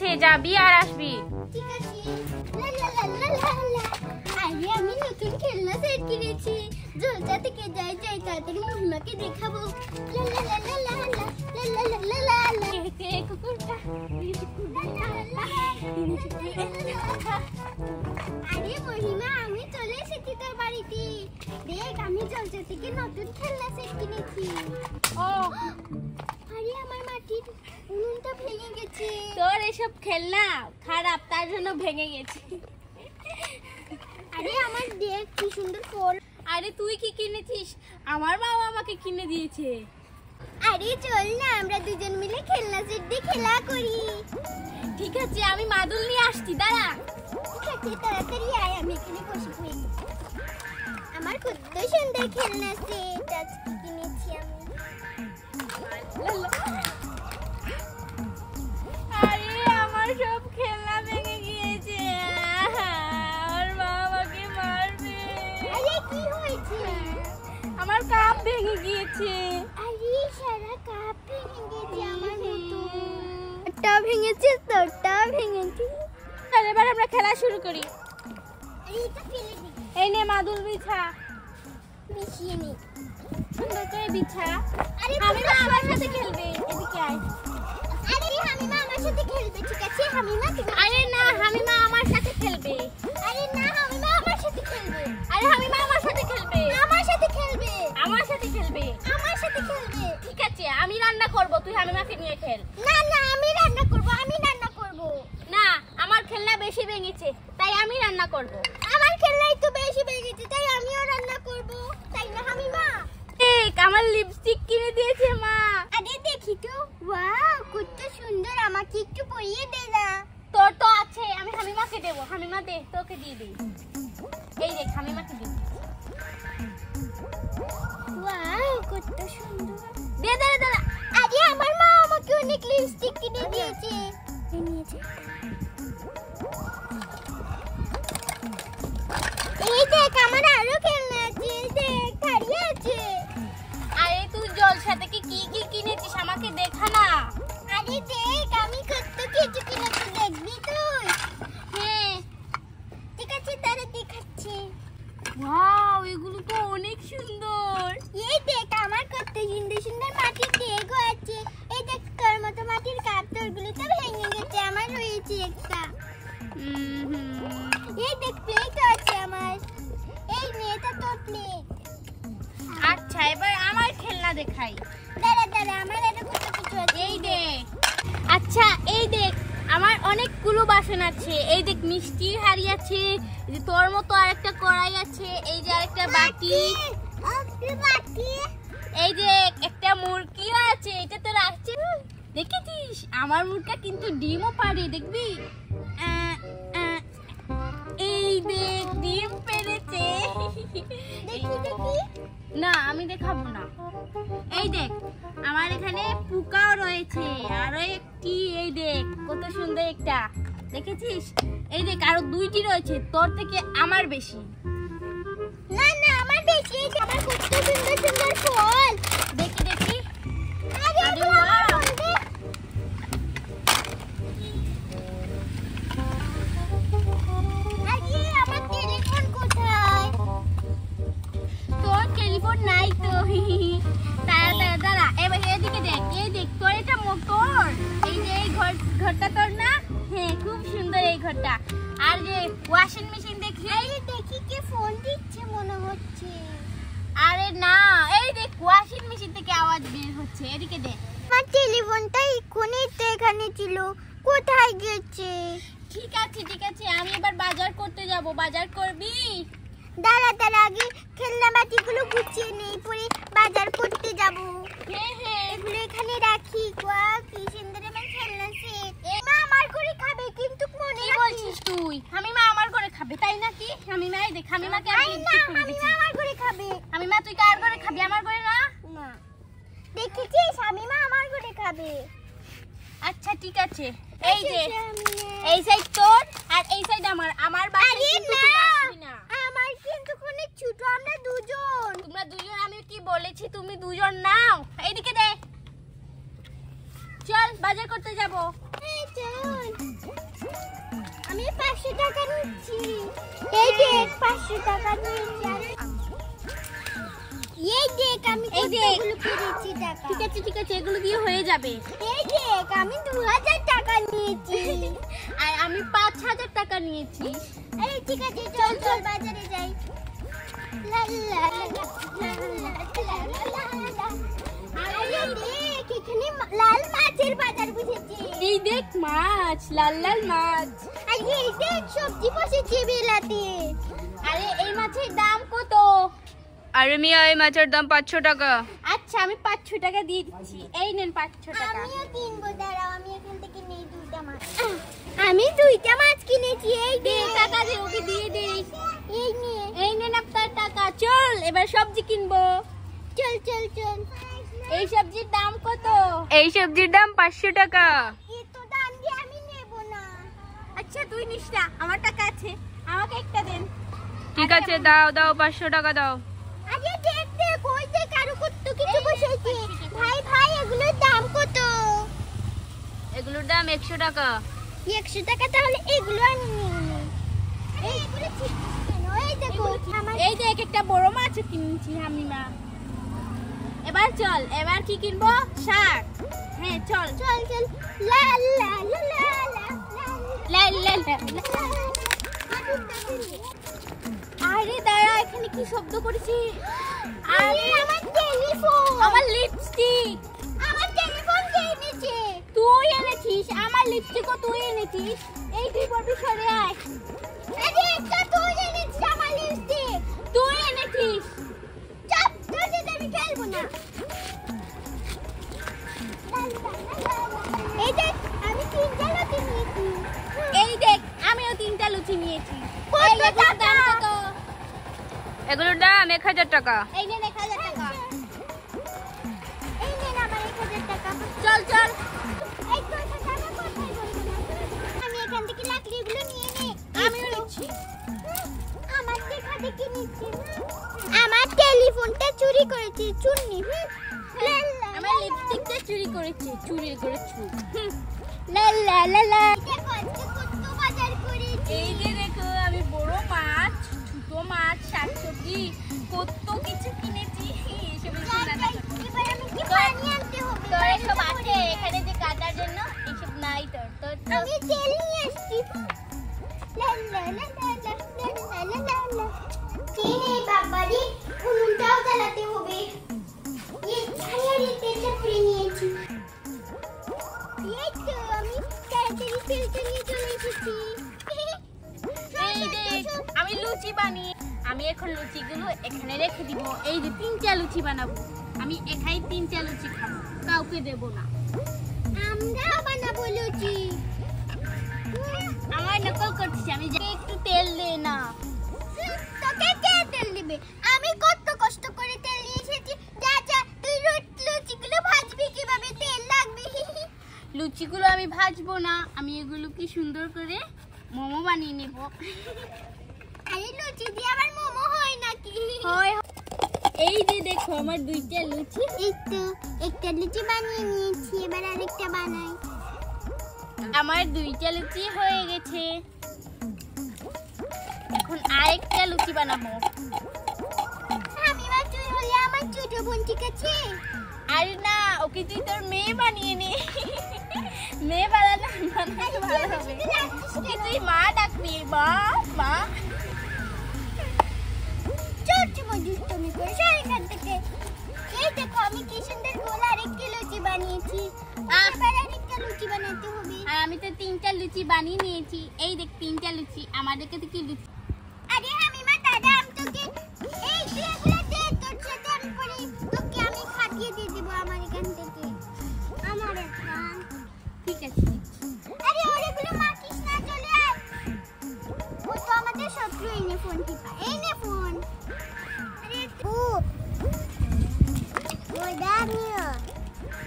আছে, যাবি আর আসবি। ঠিক আছে। আরে আমি নতুন খেলনা সেট কিনেছি, জলসা থেকে যাই তাড়াতাড়ি মহিমাকে দেখাবো। আরে মহিমা, আমি চলে এসেছি তোর বাড়িতে। দেখ, আমি জলসা থেকে নতুন খেলনা সেট কিনেছি। ও আরে আমার মাটির উনুনটা ভেঙে গেছে। তোর এসব খেলনা খারাপ, তার জন্য ভেঙে গেছে। আরে আমার দেখ কি সুন্দর ফল। আরে তুই কি কিনেছিস? আমার বাবা আমাকে কিনে দিয়েছে। আরে চল না, আমরা দুজন মিলে খেলনা সেট দিয়ে খেলা করি। ঠিক আছে, আমি মাদুল নিয়ে আসছি, দাঁড়া। ঠিক আছে, তাড়াতাড়ি আয়, আমি এখানে বসে পড়ি। আমার কত সুন্দর খেলনা সেট আজকে কিনেছি আমি। আরে আমার সব খেলনা ভেঙে গিয়েছে, আমার মা আমাকে মারবে। আরে কি হয়েছে? আমার কাপ ভেঙে গিয়েছে। আরে সারা কাপ ভেঙে গেছে আমার মতো। তোরটা ভেঙেছে, তোরটা ভেঙেছে। তাহলে এবার আমরা খেলা শুরু করি। আরে এটা ফেলে দি। এই নে মাদুল বিছা, মিশিয়ে নি। সুন্দর করে বিছা। আরে হামিমা আমার সাথে খেলবে, এদিকে আয়। আরে হামিমা আমার সাথে খেলবে, ঠিক আছে হামিমা? আরে না, হামিমা আমার সাথে খেলবে। আরে না, হামিমা আমার সাথে খেলবে। আরে হামিমা আমার সাথে খেলবে। আমার সাথে খেলবে। আমার সাথে খেলবে। আমার সাথে খেলবে। ঠিক আছে, আমি রান্না করব, তুই হামিমাকে নিয়ে খেল। না না, আমি রান্না করব, আমি রান্না করব। না, আমার খেলনা বেশি ভেঙেছে, তাই আমি রান্না করব। আমার খেলনাই তো বেশি ভেঙেছে, তাই আমিও রান্না করব, তাই না হামিমা? ঠিক, আমার লিপস্টিক কিনে দিয়েছে মা। আরে দেখি তো, ওয়াও কত সুন্দর, আমাকে একটু পরিয়ে দে না। তোর তো আছে, আমি হামিমাকে দেব। হামিমা দে, তোকে দিয়ে দিই। এই দেখ, হামিমাকে দিই। ওয়াও কত সুন্দর। দে দে দে। আরে আমার মা আমাকে অনেক লিপস্টিক কিনে দিয়েছে। এই নিয়েছে। এই দেখ, আমার আরো খেলনা আছে, এই দেখ দাঁড়িয়ে আছে। আরে তুই জলসা থেকে কি কি কিনেছিস আমাকে দেখা না। আরে দেখ, আমি কত কিছু কিনেছি, দেখবি তুই? হ্যাঁ, ঠিক আছে, তারা দেখাচ্ছি। ওয়াও, এগুলো তো অনেক সুন্দর। এই দেখ, আমার কত সুন্দর সুন্দর মাটির ডেগও আছে। এই দেখ, তোর মতো মাটির কাপ, তোরগুলো তো ভেঙে গেছে, আমার রয়েছে একটা। এই দেখ, প্লেটও আছে আমার। এই নে, এটা তোর প্লেট। আচ্ছা, এবার আমার খেলনা দেখাই। দাঁড়া দাঁড়া, আমার আরো কত কিছু আছে। এই দেখ। আচ্ছা, এই দেখ, আমার অনেকগুলো বাসন আছে। এই দেখ, মিষ্টির হাঁড়ি আছে, এই যে তোর মতো আরেকটা কড়াই আছে, এই যে আরেকটা বাটি, বাটি। এই যে একটা মুরগিও আছে, এটা তো রাখছে। দেখেছিস, আমার মুরগা কিন্তু ডিমও পারে, দেখবি? এই দেখ, ডিম পেড়েছে। দেখি দেখি। না, আমি দেখাবো না। এই দেখ, আমার এখানে পোকাও রয়েছে, আরো একটি। এই দেখ, কত সুন্দর একটা, দেখেছিস? এই দেখ, আরো দুইটি রয়েছে, তোর থেকে আমার বেশি। না না, আমার বেশি। এই যে আমার কত সুন্দর সুন্দর ফল। দেখি দেখি। আরে আরে এগুলো আমার বাহ। ফল দেখ। আরে আমার টেলিফোন কোথায়? তোর টেলিফোন নাই তো। দাঁড়া দাঁড়া দাঁড়া, এবার এদিকে দেখ। এই দেখ, তোর এটা মোটর। এই যে এই ঘরটা তোর না? হ্যাঁ, খুব সুন্দর এই ঘরটা। আর যে ওয়াশিং মেশিন দেখি। আরে দেখি, কে ফোন দিচ্ছে মনে হচ্ছে। আরে না, এই দেখ, ওয়াশিং মেশিন থেকে আওয়াজ বের হচ্ছে, এদিকে দেখ। আমার টেলিফোনটা এক্ষুনি তো এখানে ছিল, কোথায় গেছে? ঠিক আছে ঠিক আছে, আমি এবার বাজার করতে যাব। বাজার করবি? দাঁড়া দাঁড়া, আগে খেলনা বাটিগুলো গুছিয়ে নেই, পরে বাজার করতে যাব। হ্যাঁ হ্যাঁ। এগুলো এখানে রাখি। ওয়াও কি সুন্দর আমার খেলনা সেট। মা আমার করে খাবে কিন্তু মনে কি বলছিস তুই? হামিমা আমার করে খাবে, তাই নাকি? হামিমা, এই দেখ, হামিমাকে আমি না, ঠিক করে আমি দিচ্ছি। আমার করে খাবে। হামিমা, তুই কার করে খাবি? আমার করে না? না, দেখেছিস, আমি মা আমার করে খাবে। আচ্ছা ঠিক আছে, এই যে এই সাইড তোর আর এই সাইড আমার। আমার বাসায় আরে কিন্তু না, তুই আসবি না। আমার কিন্তু অনেক ছোট, আমরা দুজন। তোমরা দুজন, আমি কি বলেছি তুমি দুজন নাও। এইদিকে দে, চল বাজার করতে যাব। চল। 500 টাকা নিচ্ছি। এই দেখ 500 টাকা নিয়েছি। এই দেখ আমি কতগুলো পেয়েছি টাকা। ঠিক আছে এগুলো দিয়ে হয়ে যাবে। এই দেখ আমি 2000 টাকা নিয়েছি। আর আমি 5000 টাকা নিয়েছি। আরে ঠিক আছে চল চল বাজারে যাই। লা লা লা আরে দেখ এখানে লাল মাছের বাজার বসেছে। এই দেখ মাছ, লাল লাল মাছ। আর এই দেখ সবজি বসেছে বেলাতে। আরে এই মাছের দাম কত? আরে মিয়া এই মাছের দাম 500 টাকা। আচ্ছা আমি 500 টাকা দিয়ে দিচ্ছি। এই নেন 500 টাকা। আমিও কিনবো, দাঁড়াও আমি এখান থেকে নেই দুইটা মাছ। আমি দুইটা মাছ কিনেছি। এই দে দেখ টাকা দে, ওকে দিয়ে দে। এই নিয়ে এই নেন আপনার টাকা। চল এবার সবজি কিনবো। চল চল চল। এই সবজির দাম কত? এই সবজির দাম 500 টাকা। এত দাম দিয়ে আমি নেব না। আচ্ছা তুই নিস না, আমার টাকা আছে, আমাকে একটা দেন। ঠিক আছে দাও দাও 500 টাকা দাও। আরে দেখ দেখ ওই যে কারো কত কিছু বসেছে। ভাই ভাই এগুলোর দাম কত? এগুলোর দাম 100 টাকা। 100 টাকা, তাহলে এগুলো আমি নিয়ে নিই। এইগুলো ঠিক কেন? এই দেখো আমার এই দেখ একটা বড় মাছ কিনেছি আমি মা। এবার চল, এবার কি কিনবো? শাক। হ্যাঁ চল চল চল। লা লা লা লা লা লে লে লে। আরে দাঁড়া, এখানে কি শব্দ করেছি? আরে আমার টেলিফোন। আমার লিপস্টিক। আমার টেলিফোন কে এনেছে? তুই এনেছিস। আমার লিপস্টিকও তুই এনেছিস। এই তুই বড় সরে আয়। আরে এটা তুই এনেছিস আমার লিপস্টিক। তুই এনেছিস। চাপ, তোর সাথে আমি খেলবো না। এই দেখ আমি 3টা লুচি নিয়েছি। এই দেখ আমিও 3টা লুচি নিয়েছি। কত এই এগুলোর দাম টাকা? কত? এগুলোর দাম 1000 টাকা। এই নেন 1000 টাকা। এই নেন আমার 1000 টাকা। চল চল। এই তোর সাথে আমি কথাই বলবো না। আমি এখান থেকে লাকড়িগুলো নিয়ে নে। আমিও নিচ্ছি। আমার দেখা দেখি নিচ্ছি। আমার টেলিফোনটা চুরি করেছে চুন্নি। আমার লিপস্টিকটা চুরি করেছে। চুরি করেছে। লা লা লা লা। দেখো আজকে কত বাজার করেছি। এই যে দেখো আমি বড় মাছ, ছোট মাছ, শাকসবজি কত কিছু কিনেছি। এসবের দাম এবার আমি কি পানি আনতে হবে? তোর এসব আছে এখানে যে কাটার জন্য, এসব নাই তোর। তোর তো আমি তেল নিয়ে এসেছি। লা লা লা লা লা লা লা লা লা। এই বাবারে উনুনটাও জ্বালাতে হবে। এই ছায়ারে তেলটা পুড়ে নিয়েছি। এই তো আমি তাড়াতাড়ি তেলটা নিয়ে চলে এসেছি। এই দেখ আমি লুচি বানিয়ে, আমি এখন লুচিগুলো এখানে রেখে দিব। এই যে 3টা লুচি বানাবো। আমি একাই 3টা লুচি খাবো, কাউকে দেব না। আমরাও বানাবো লুচি। আমার নকল করছিস। আমি যে একটু তেল দে না। তোকে কে তেল দিবে? আমি কত কষ্ট করে তেল নিয়ে এসেছি। যা যা তুই লুচিগুলো ভাজবি কিভাবে? তেল লাগবে। লুচিগুলো আমি ভাজবো না, আমি এগুলো কি সুন্দর করে মোমো বানিয়ে নেব। আরে লুচি দিয়ে আবার মোমো হয় নাকি? হয়। এই যে দেখো আমার 2টা লুচি। এই তো একটা লুচি বানিয়ে নিয়েছি, এবার আরেকটা বানাই। আমার 2টা লুচি হয়ে গেছে। এখন আরেকটা লুচি বানাবো। আমি বা তুই হলে আমার ছোট বোন, ঠিক আছে? আরে না, ওকে তুই তোর মেয়ে বানিয়ে নে। মেয়ে বানালে ভালো হবে। ওকে তুই মা ডাকবি। মা মা। ছোট মজুর তুমি করে সর এখান থেকে। এই দেখো আমি কি সুন্দর গোল আরেকটা লুচি বানিয়েছি। এবার আরেকটা লুচি বানাতে হবে। আর আমি তো 3টা লুচি বানিয়ে নিয়েছি। এই দেখ 3টা লুচি। আমাদেরকে তো কি লুচি। আরে আমি মা দাদা আমি তোকে এই এগুলো দে, তোর সাথে আমি পরে তোকে আমি খাটিয়ে দিয়ে দেবো আমার এখান থেকে। আমার এখান ঠিক আছে। আরে ওরেগুলো মাখিস না, চলে আয়। ও তো আমাদের শত্রু। এই নে ফোন টিপা, এই নে ফোন। আরে ও ওই দাঁড়িয়ে।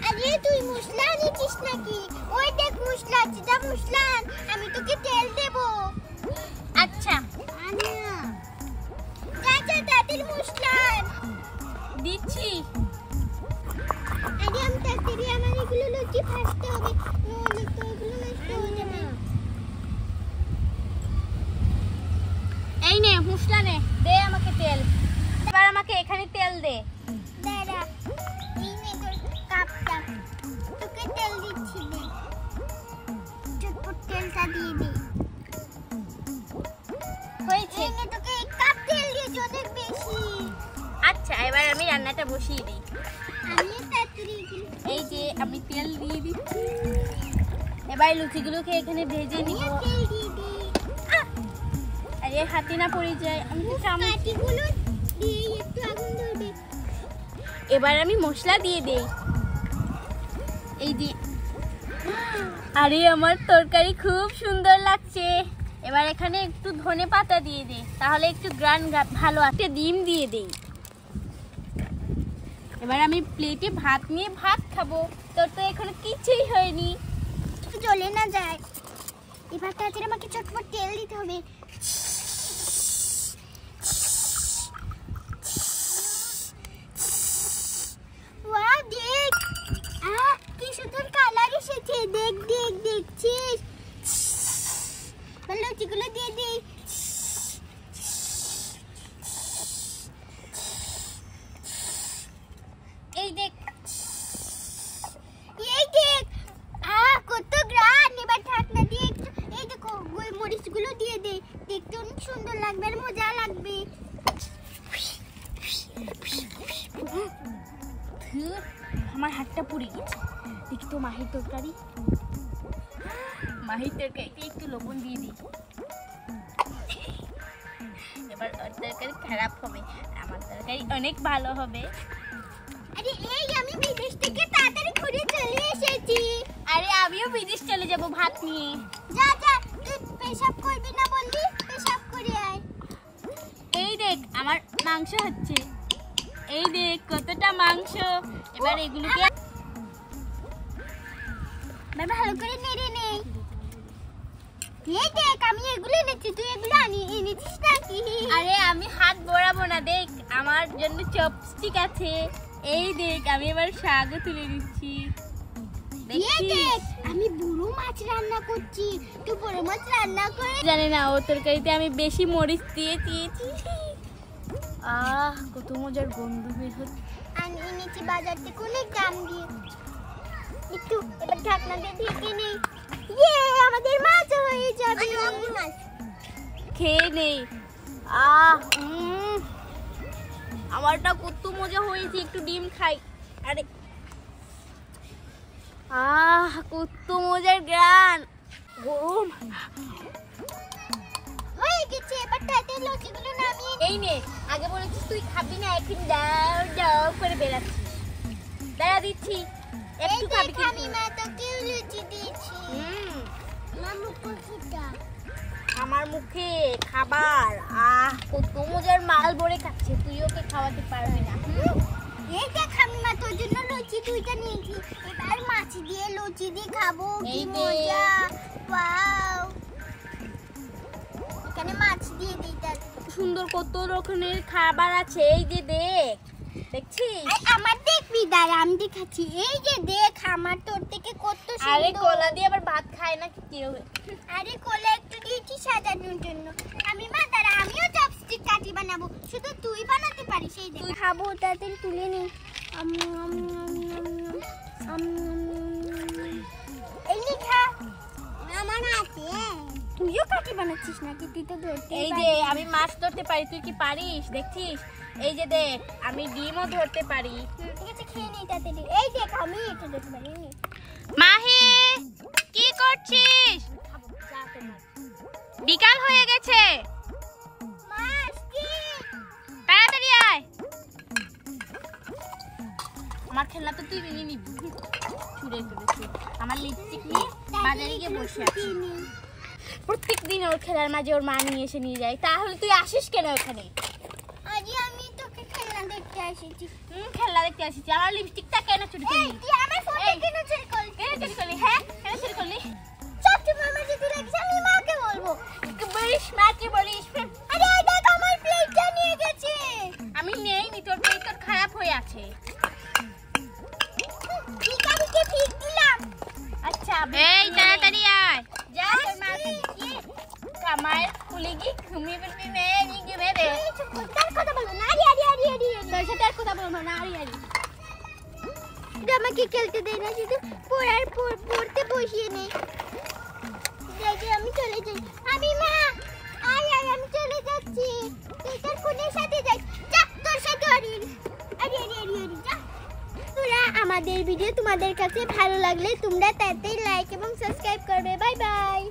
আরে তুই মশলা নিচ্ছিস নাকি? ওই দেখ মশলা আছে, যা মশলা আন, আমি তোকে তেল দেবো। আচ্ছা আনিয়া যা যা তাড়াতাড়ি মশলা আন। দিচ্ছি। আরে আমি তাড়াতাড়ি আমার এগুলো লুচি ভাজতে হবে, নইলে তো এগুলো নষ্ট হয়ে যাবে। মশলা নে, দে আমাকে তেল। এবার আমাকে এখানে তেল দে। দাঁড়া, এই নে তোর কাপটা। তোকে তেল দিচ্ছি, দে। চটপট তেলটা দিয়ে দে। হয়েছে? এই নে, তোকে এক কাপ তেল দিয়েছি, অনেক বেশি। আচ্ছা, এবার আমি রান্নাটা বসিয়ে দিই। আমি তাড়াতাড়ি দিই। এই যে আমি তেল দিয়ে দিচ্ছি। এবার লুচিগুলোকে এখানে ভেজে নিব। তেল দিয়ে দিই। আরে হাতে না পড়ে যায়, আমি তো চামচ। কাঠিগুলো দিয়ে একটু আগুন ধরবে। এবার আমি মশলা দিয়ে দেই। এই যে, আরে আমার তরকারি খুব সুন্দর লাগছে। এবার এখানে একটু ধনে পাতা দিয়ে দে, তাহলে একটু গ্রান ভালো আছে। ডিম দিয়ে দেই। এবার আমি প্লেটে ভাত নিয়ে ভাত খাবো। তোর তো এখনো কিছুই হয়নি। জ্বলে না যায়। এবার তাড়াতাড়ি আমাকে চটপট তেল দিতে হবে। ওয়াও, দেখ কি সুন্দর কালার এসেছে। দেখ দেখ, দেখছিস? লুচিগুলো দিয়ে দিই। এই দেখ, এই দেখ, কত গ্রান। এবার ঢাকনা দিয়ে একটু, এই দেখো গোলমরিচগুলো দিয়ে দে। দেখতে অনেক সুন্দর লাগবে আর মজা লাগবে। ধুর, আমার হাতটা পুড়ে গেছে। দেখি তো মাহির তরকারি। মাহির তরকারিতে একটু লবণ দিয়ে দিই। এবার ওর তরকারি খারাপ হবে, আমার তরকারি অনেক ভালো হবে। আরে এই, আমি বিদেশ থেকে তাড়াতাড়ি ঘুরে চলে এসেছি। আরে আমিও বিদেশ চলে যাব ভাত নিয়ে। যা যা, তুই পেশাব করবি না বললি? পেশাব করে আয়। এই দেখ, আমার মাংস হচ্ছে। এই দেখ কতটা মাংস। এবার এগুলোকে ভালো করে নেড়ে নে। এই দেখ, আমি এগুলো এনেছি, তুই এগুলো এনেছিস নাকি? আরে আমি হাত বড়াবো না, দেখ আমার জন্য চপস্টিক আছে। এই দেখ, আমি এবার শাকও তুলে দিচ্ছি। এই দেখ, আমি বুড়ো মাছ রান্না করছি, তুই বড় মাছ রান্না করে। জানি না, ও তরকারিতে আমি বেশি মরিচ দিয়েছি। কত মজার গন্ধ বের হচ্ছে। আমি এনেছি বাজার থেকে অনেক দাম দিয়ে। একটু এবার ঢাকনা দিয়ে ঢেকে নেই। আমাদের মাছ হয়ে যাবে। খেয়ে নেই। আমারটা কত মজা হয়েছে। একটু ডিম খাই। আরে কত মজার গ্রান। গরম হয়ে গেছে। এবার তাতে লুচিগুলো নামিয়ে এই নে, আগে বলেছিস তুই খাবি না, এখন দাও দাও করে বেড়াচ্ছিস। দাঁড়া দিচ্ছি, একটু খাবি কিন্তু। আমি মা তোকে লুচি দিয়েছি। মামু কুচিটা আমার মুখে খাবার। কত মজার মাল ভরে খাচ্ছে। তুই ওকে খাওয়াতে পারবি না। এই দেখ, আমি মা তোর জন্য লুচি দুইটা নিয়েছি। এবার মাছ দিয়ে লুচি দিয়ে খাবো। কি এই নে। মজা। ওয়াও, এখানে মাছ দিয়ে দিই। সুন্দর কত রকমের খাবার আছে। এই যে দেখ, দেখছিস? আমার দেখবি, দাঁড়া আমি দেখাচ্ছি। এই যে দেখ, আমার তোর থেকে কত আরে সুন্দর। কলা দিয়ে আবার ভাত খায় না কেউ। আরে কোলা একটু দিয়েছি সাজানোর জন্য। আমি মা দাঁড়া, আমিও চপস্টিক কাঠি বানাবো। শুধু তুই বানাতে পারিস। এই তুই খাবো, তাড়াতাড়ি তুলে নে। এই নে খা। আমার আছে। তুইও কাঠি বানাচ্ছিস নাকি? তুই তো ধরতে এই যে আমি মাছ ধরতে পারি, তুই কি পারিস? দেখছিস? এই যে দেখ, আমি ডিমও ধরতে পারি। ঠিক আছে, খেয়ে নেই তাড়াতাড়ি। এই দেখ, আমি এটা ধরতে পারি। মাহি, কি করছিস? বিকাল হয়ে গেছে, মাছ কি? তাড়াতাড়ি আয়। আমার খেলনা তো তুই নিয়ে নিবি। ছুঁড়ে ফেলেছি। আমার লিপস্টিক নিয়ে বাজারে গিয়ে বসে আছি। প্রত্যেকদিন ওর খেলার মাঝে ওর মা নিয়ে এসে নিয়ে যায়। তাহলে তুই আসিস কেন ওখানে? আজ আমি তোকে খেলনা দেখতে এসেছি। খেলনা দেখতে আসিস। আমার লিপস্টিকটা কেন চুরি করলি? তুই আমার ফোন কেন চুরি করলি? কেন চুরি করলি? হ্যাঁ, কেন চুরি করলি? সবচেয়ে মামা যদি রাখিস, আমি মাকে বলবো। কি বলিস? মাকে বলিস? আরে এই দেখ, আমার প্লেটটা নিয়ে গেছে। আমি নেইনি, তোর প্লেট তোর খারাপ হয়ে আছে। ভিখারিকে ঠিক দিলাম। আচ্ছা, এই তাড়াতাড়ি আয়। যা তোর মাকে দিয়ে আমার কুলিগি ঘুমি বলবি মেরি ঘুমে রে তার কথা বলো না আরি আরি আরি আরি তোর সাথে আর কথা বলবো না আরি আরি এটা আমাকে খেলতে দেয় না শুধু পড়তে বসিয়ে নেই দেখে আমি চলে যাই আমি মা আয় আয় আমি চলে যাচ্ছি তুই তোর ফোনের সাথে যাই যা তোর সাথে আরি আরি আরি আরি আরি যা তোরা আমাদের ভিডিও তোমাদের কাছে ভালো লাগলে তোমরা তাতে লাইক এবং সাবস্ক্রাইব করবে বাই বাই